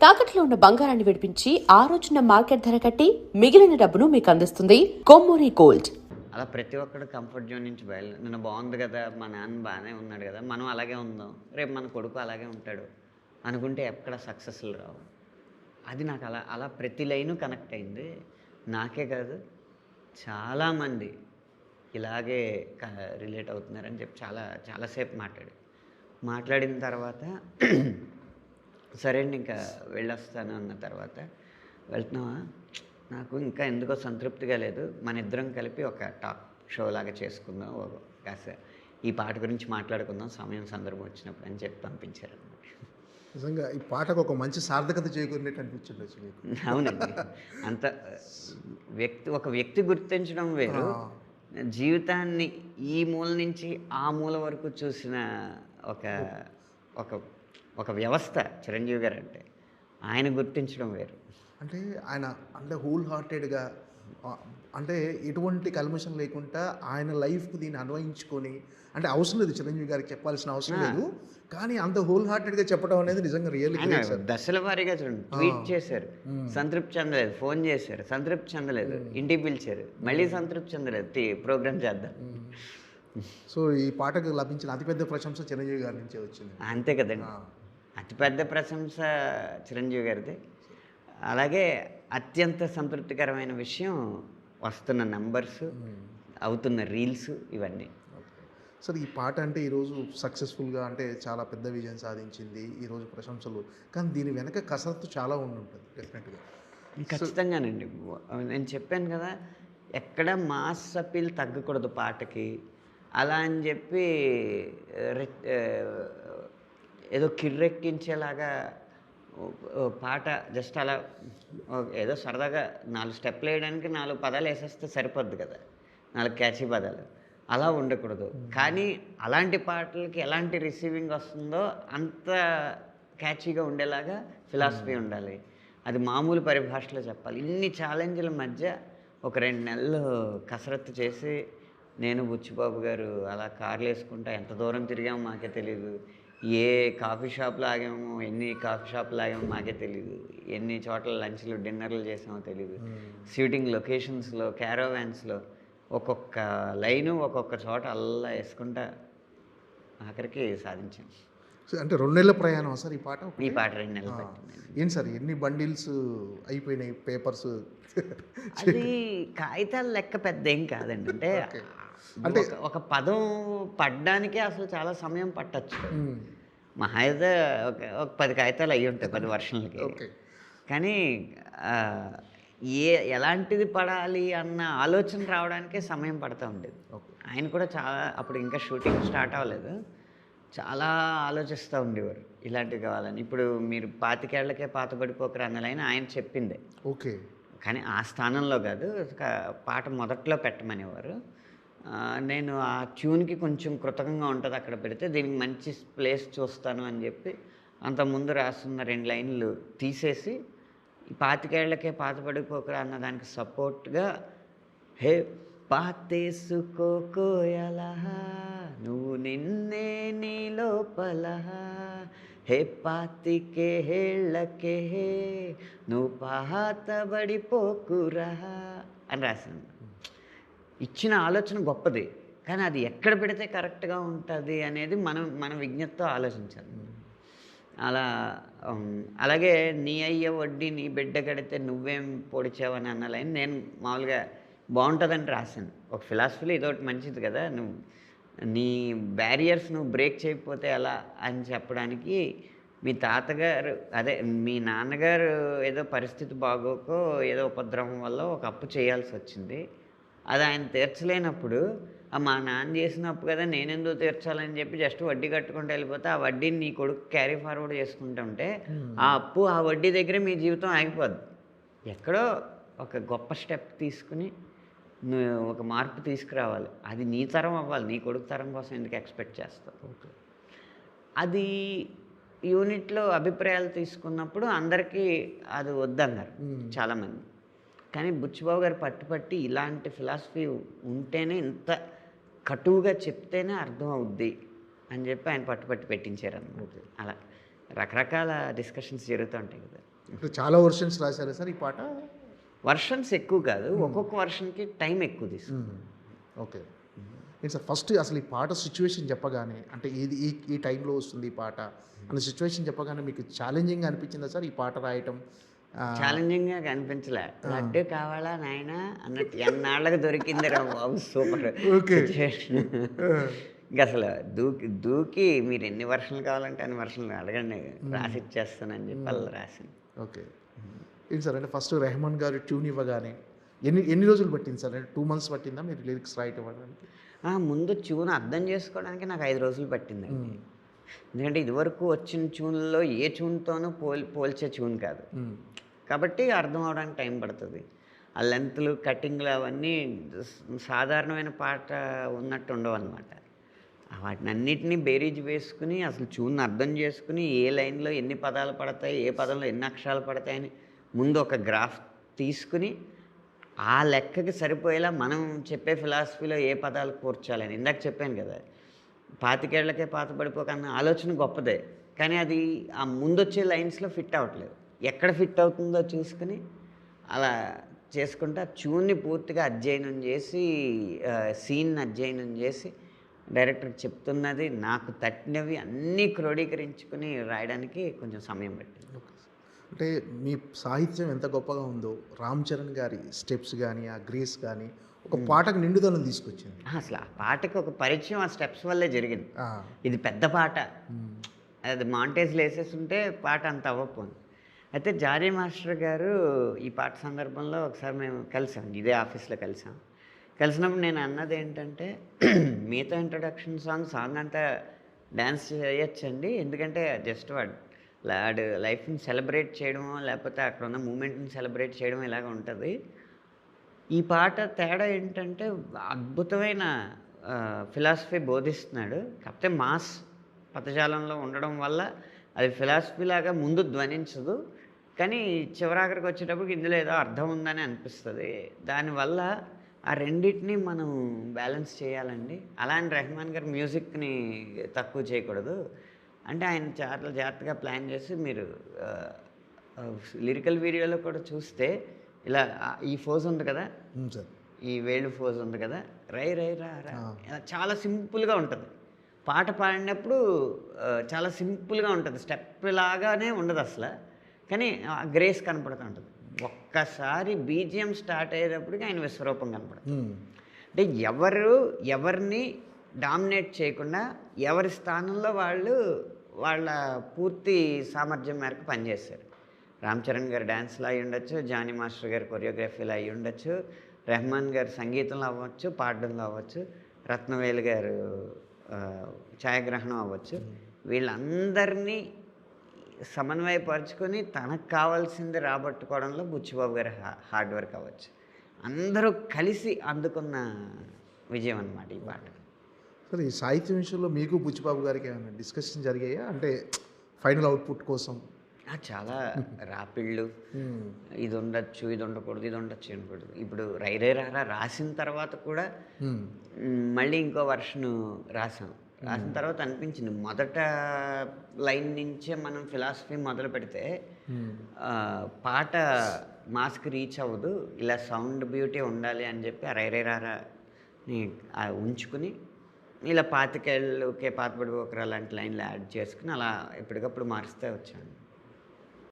తాకట్లో ఉన్న బంగారాన్ని విడిపించి ఆ రోజున మార్కెట్ ధర కట్టి మిగిలిన డబ్బును మీకు అందిస్తుంది కొమ్మూరి గోల్డ్. అలా ప్రతి ఒక్కడు కంఫర్ట్ జోన్ నుంచి నిన్న బాగుంది కదా, మా నాన్న బాగానే ఉన్నాడు కదా, మనం అలాగే ఉందాం, రేపు మన కొడుకు అలాగే ఉంటాడు అనుకుంటే ఎక్కడ సక్సెస్లు రావు. అది నాకు అలా అలా ప్రతి లైను కనెక్ట్ అయింది. నాకే కాదు, చాలామంది ఇలాగే రిలేట్ అవుతున్నారని చెప్పి చాలాసేపు మాట్లాడిన తర్వాత సరే అండి ఇంకా వెళ్ళొస్తాను అన్న తర్వాత, వెళ్తున్నావా, నాకు ఇంకా ఎందుకో సంతృప్తిగా లేదు, మన ఇద్దరం కలిపి ఒక టాక్ షో లాగా చేసుకుందాం, కాస్త ఈ పాట గురించి మాట్లాడుకుందాం సమయం సందర్భం వచ్చినప్పుడు అని చెప్పి పంపించారు అనమాట. నిజంగా ఈ పాటకు ఒక మంచి సార్థకత చేకూరినట్టు అనిపించుండొచ్చు మీకు. అవునండి, అంత ఒక వ్యక్తి గుర్తించడం వేరు, జీవితాన్ని ఈ మూల నుంచి ఆ మూల వరకు చూసిన ఒక ఒక ఒక వ్యవస్థ చిరంజీవి గారు అంటే, ఆయన గుర్తించడం వేరు. అంటే ఆయన అంటే హోల్ హార్టెడ్గా, అంటే ఎటువంటి కల్మషం లేకుండా ఆయన లైఫ్కి దీన్ని అన్వయించుకొని, అంటే అవసరం లేదు చిరంజీవి గారికి చెప్పాల్సిన అవసరం లేదు, కానీ అంత హోల్ హార్టెడ్గా చెప్పడం అనేది నిజంగా రియల్. దశల వారీగా చూడండి, ట్వీట్ చేశారు, సంతృప్తి చెందలేదు, ఫోన్ చేశారు, సంతృప్తి చెందలేదు, ఇంటికి పిలిచారు, మళ్ళీ సంతృప్తి చెందలేదు, ప్రోగ్రామ్ చేద్దాం. సో ఈ పాటకు లభించిన అతిపెద్ద ప్రశంస చిరంజీవి గారి నుంచే వచ్చింది. అంతే కదండి, అతిపెద్ద ప్రశంస చిరంజీవి గారిది. అలాగే అత్యంత సంతృప్తికరమైన విషయం వస్తున్న నంబర్స్, అవుతున్న రీల్స్, ఇవన్నీ. సార్ ఈ పాట అంటే ఈరోజు సక్సెస్ఫుల్గా అంటే చాలా పెద్ద విజయం సాధించింది, ఈరోజు ప్రశంసలు, కానీ దీని వెనక కసరత్తు చాలా ఉంటుంది డెఫినెట్గా. ఖచ్చితంగానండి, నేను చెప్పాను కదా, ఎక్కడ మాస్ అపీల్ తగ్గకూడదు పాటకి. అలా అని చెప్పి ఏదో కిర్రెక్కించేలాగా పాట జస్ట్ అలా ఏదో సరదాగా 4 స్టెప్లు వేయడానికి 4 పదాలు వేసేస్తే సరిపోద్ది కదా, 4 క్యాచీ పదాలు, అలా ఉండకూడదు. కానీ అలాంటి పాటలకి ఎలాంటి రిసీవింగ్ వస్తుందో అంత క్యాచీగా ఉండేలాగా ఫిలాసఫీ ఉండాలి. అది మామూలు పరిభాషలో చెప్పాలి. ఇన్ని ఛాలెంజ్ల మధ్య ఒక 2 నెలలు కసరత్తు చేసి, నేను బుచ్చిబాబు గారు అలా కార్లు వేసుకుంటా ఎంత దూరం తిరిగామో మాకే తెలియదు, ఏ కాఫీ షాప్లో ఆగామో, ఎన్ని కాఫీ షాప్లో ఆగామో మాకే తెలియదు, ఎన్ని చోట్ల లంచ్లు డిన్నర్లు చేసామో తెలియదు, షూటింగ్ లొకేషన్స్లో, క్యారోవాన్స్లో ఒక్కొక్క లైను ఒక్కొక్క చోట అల్లా వేసుకుంటా ఆఖరికి సాధించాను. అంటే 2 నెలల ప్రయాణం సార్ ఈ పాట? ఈ పాట 2 నెలలు పట్టింది. ఏంటి సార్ ఎన్ని బండిల్స్ అయిపోయినాయి పేపర్స్? అది కాగితాల లెక్క పెద్ద ఏం కాదండి, అంటే ఒక పదం పడ్డానికే అసలు చాలా సమయం పట్టచ్చు. మహా అయితే ఒక 10 కాగితాలు అయ్యి ఉంటాయి 10 వర్షన్లకి. కానీ ఎలాంటిది పడాలి అన్న ఆలోచన రావడానికే సమయం పడుతూ ఉండేది. ఆయన కూడా చాలా, అప్పుడు ఇంకా షూటింగ్ స్టార్ట్ అవ్వలేదు, చాలా ఆలోచిస్తూ ఉండేవారు ఇలాంటివి కావాలని. ఇప్పుడు మీరు 25 ఏళ్లకే పాతబడిపోకరు అన్న లైన్ ఆయన చెప్పిందే. ఓకే, కానీ ఆ స్థానంలో కాదు, పాట మొదట్లో పెట్టమనేవారు. నేను ఆ ట్యూన్కి కొంచెం కృతజ్ఞంగా ఉంటుంది అక్కడ పెడితే, దీనికి మంచి ప్లేస్ చూస్తాను అని చెప్పి అంతకుముందు రాస్తున్న 2 లైన్లు తీసేసి, ఈ 25 ఏళ్లకే పాతపడిపోకరా అన్న దానికి సపోర్ట్గా, హే పాతేసుకోకోయలా నువ్వు నిన్నే నీ లోపల, హే 25 ఏళ్లకే నువ్వు పాతబడిపోకురా అని రాశాను. ఇచ్చిన ఆలోచన గొప్పది, కానీ అది ఎక్కడ పెడితే కరెక్ట్గా ఉంటుంది అనేది మన విజ్ఞతతో ఆలోచించాలి. అలాగే నీ అయ్య వడ్డీ నీ బిడ్డ కడితే నువ్వేం పొడిచావని అన్న లైన్ నేను మామూలుగా బాగుంటుందని రాశాను. ఒక ఫిలాసఫీలో ఇదొకటి మంచిది కదా, నువ్వు నీ బ్యారియర్స్ నువ్వు బ్రేక్ చేయకపోతే ఎలా అని చెప్పడానికి, మీ తాతగారు మీ నాన్నగారు ఏదో పరిస్థితి బాగోకో ఏదో ఉపద్రవం వల్ల ఒక అప్పు చేయాల్సి వచ్చింది, అది ఆయన తీర్చలేనప్పుడు, మా నాన్న చేసిన అప్పు కదా నేనెందుకు తీర్చాలని చెప్పి జస్ట్ వడ్డీ కట్టుకుంటూ వెళ్ళిపోతే, ఆ వడ్డీని నీ కొడుకు క్యారీ ఫార్వర్డ్ చేసుకుంటుంటే ఆ అప్పు ఆ వడ్డీ దగ్గరే మీ జీవితం ఆగిపోద్ది. ఎక్కడో ఒక గొప్ప స్టెప్ తీసుకుని నువ్వు ఒక మార్పు తీసుకురావాలి, అది నీ తరం అవ్వాలి, నీ కొడుకు తరం కోసం ఎందుకు ఎక్స్పెక్ట్ చేస్తావు. అది యూనిట్లో అభిప్రాయాలు తీసుకున్నప్పుడు అందరికీ అది వద్దన్నారు చాలామంది. కానీ బుచ్చిబాబు గారు పట్టుపట్టి ఇలాంటి ఫిలాసఫీ ఉంటేనే, ఇంత కటువుగా చెప్తేనే అర్థం అవుద్ది అని చెప్పి ఆయన పట్టుపట్టి పెట్టించారు అన్నమాట. అలా రకరకాల డిస్కషన్స్ జరుగుతూ ఉంటాయి కదా. అంటే చాలా వర్షన్స్ రాశారా సార్ ఈ పాట? వర్షన్స్ ఎక్కువ కాదు, ఒక్కొక్క వర్షన్కి టైం ఎక్కువ తీసుకుంది. ఓకే. ఏంటి సార్ ఫస్ట్ అసలు ఈ పాట సిచ్యువేషన్ చెప్పగానే, అంటే ఇది ఈ ఈ టైంలో వస్తుంది ఈ పాట అన్న సిచ్యువేషన్ చెప్పగానే మీకు ఛాలెంజింగ్గా అనిపించిందా సార్ ఈ పాట రాయటం? ఛాలెంజింగ్గా కనిపించలే. లడ్డు కావాలా నాయన అన్నట్టు ఎన్నాళ్ళకి దొరికింది రా బాబు, సూపర్ ఓకే. సిచ్యువేషన్. ఇంకా అసలు దూకి మీరు ఎన్ని వర్షన్లు కావాలంటే అన్ని వర్షన్లు అడగండి, రాసి ఇచ్చేస్తానని చెప్పి అలా రాశాను. ఓకే. ఏంటి సార్ అంటే ఫస్ట్ రెహమాన్ గారు ట్యూన్ ఇవ్వగానే ఎన్ని రోజులు పట్టింది సార్? అంటే 2 months పట్టిందా మీరు లిరిక్స్ రైట్ ఇవ్వడానికి? ముందు ట్యూన్ అర్థం చేసుకోవడానికి నాకు 5 రోజులు పట్టిందండి. ఎందుకంటే ఇదివరకు వచ్చిన ట్యూన్లో ఏ ట్యూన్తోనూ పోల్చే ట్యూన్ కాదు కాబట్టి అర్థం అవడానికి టైం పడుతుంది. ఆ లెంత్లు కటింగ్లు అవన్నీ సాధారణమైన పాట ఉన్నట్టు ఉండవు అనమాట. వాటిని అన్నిటినీ బేరీజ్ వేసుకుని అసలు ట్యూన్ అర్థం చేసుకుని ఏ లైన్లో ఎన్ని పదాలు పడతాయి, ఏ పదంలో ఎన్ని అక్షరాలు పడతాయని ముందు ఒక గ్రాఫ్ తీసుకుని ఆ లెక్కకి సరిపోయేలా మనం చెప్పే ఫిలాసఫీలో ఏ పదాలు కూర్చాలని ఇందాక చెప్పాను కదా. 25 ఏళ్లకే పాత పడిపోకన్న ఆలోచన గొప్పదే, కానీ అది ఆ ముందొచ్చే లైన్స్లో ఫిట్ అవ్వట్లేదు. ఎక్కడ ఫిట్ అవుతుందో చూసుకుని అలా చేసుకుంటే ఆ ట్యూన్ని పూర్తిగా అధ్యయనం చేసి సీన్ అధ్యయనం చేసి డైరెక్టర్కి చెప్తున్నది నాకు తట్టినవి అన్నీ క్రోడీకరించుకుని రాయడానికి కొంచెం సమయం పట్టింది. అంటే మీ సాహిత్యం ఎంత గొప్పగా ఉందో రామ్ చరణ్ గారి స్టెప్స్ కానీ ఆ గ్రేస్ కానీ ఒక పాటకు నిండుదనం తీసుకొచ్చింది. అసలు ఆ పాటకి ఒక పరిచయం ఆ స్టెప్స్ వల్లే జరిగింది. ఇది పెద్ద పాట, అది మాంటేజ్లో వేసేస్తుంటే పాట అంత అవ్వకపోయింది. అయితే జానీ మాస్టర్ గారు ఈ పాట సందర్భంలో ఒకసారి మేము కలిసాం, ఇదే ఆఫీస్లో కలిసినప్పుడు నేను అన్నది ఏంటంటే మిగతా ఇంట్రొడక్షన్ సాంగ్ అంతా డ్యాన్స్ చేయొచ్చండి, ఎందుకంటే జస్ట్ వాడు లైఫ్ని సెలబ్రేట్ చేయడమో లేకపోతే అక్కడ ఉన్న మూమెంట్ని సెలబ్రేట్ చేయడం ఇలాగ ఉంటుంది. ఈ పాట తేడా ఏంటంటే అద్భుతమైన ఫిలాసఫీ బోధిస్తున్నాడు, కాకపోతే మాస్ పదజాలంలో ఉండడం వల్ల అది ఫిలాసఫీ లాగా ముందు ధ్వనించదు, కానీ చివరాఖరికి వచ్చేటప్పటికి ఇందులో ఏదో అర్థం ఉందని అనిపిస్తుంది. దానివల్ల ఆ రెండింటిని మనం బ్యాలెన్స్ చేయాలండి. అలా అని రెహమాన్ గారు మ్యూజిక్ని తక్కువ చేయకూడదు అంటే ఆయన చాలా జాగ్రత్తగా ప్లాన్ చేసి మీరు లిరికల్ వీడియోలో కూడా చూస్తే ఇలా ఈ ఫోజ్ ఉంది కదా, ఈ వేళ్ళు ఫోజ్ ఉంది కదా, రై రై రా రా చాలా సింపుల్గా ఉంటుంది. పాట పాడినప్పుడు చాలా సింపుల్గా ఉంటుంది, స్టెప్ లాగానే ఉండదు అసలు, కానీ గ్రేస్ కనపడుతూ ఉంటుంది. ఒక్కసారి బీజిఎం స్టార్ట్ అయ్యేటప్పటికి ఆయన విశ్వరూపం కనపడుతుంది. అంటే ఎవరిని డామినేట్ చేయకుండా ఎవరి స్థానంలో వాళ్ళు వాళ్ళ పూర్తి సామర్థ్యం మేరకు పనిచేశారు. రామ్ చరణ్ గారు డ్యాన్స్లో అయ్యి ఉండొచ్చు, జానీ మాస్టర్ గారు కొరియోగ్రఫీలో అయ్యి ఉండొచ్చు, రెహమాన్ గారు సంగీతంలో అవ్వచ్చు, పాడడంలో అవ్వచ్చు, రత్నవేలు గారు ఛాయాగ్రహణం అవ్వచ్చు. వీళ్ళందరినీ సమన్వయపరుచుకొని తనకు కావాల్సింది రాబట్టుకోవడంలో బుచ్చిబాబు గారి హార్డ్ వర్క్ అవ్వచ్చు. అందరూ కలిసి అందుకున్న విజయం అన్నమాట ఈ పాట. సరే, ఈ సాహిత్యం విషయంలో మీకు బుచ్చిబాబు గారికి ఏమైనా డిస్కషన్ జరిగాయా? అంటే ఫైనల్ అవుట్పుట్ కోసం చాలా రాపిళ్ళు, ఇది ఉండొచ్చు, ఇది ఉండకూడదు, ఇది ఉండొచ్చు అనకూడదు. ఇప్పుడు రైరే రారా రాసిన తర్వాత కూడా మళ్ళీ ఇంకో వర్షన్ రాసిన తర్వాత అనిపించింది మొదట లైన్ నుంచే మనం ఫిలాసఫీ మొదలు పెడితే పాట మాస్కి రీచ్ అవ్వదు, ఇలా సౌండ్ బ్యూటీ ఉండాలి అని చెప్పి ఆ రైరే రారాని ఉంచుకుని ఇలా 25 ఏళ్ళకే పాతబడి ఒకరు అలాంటి లైన్లు యాడ్ చేసుకుని అలా ఎప్పటికప్పుడు మారుస్తూ వచ్చాను.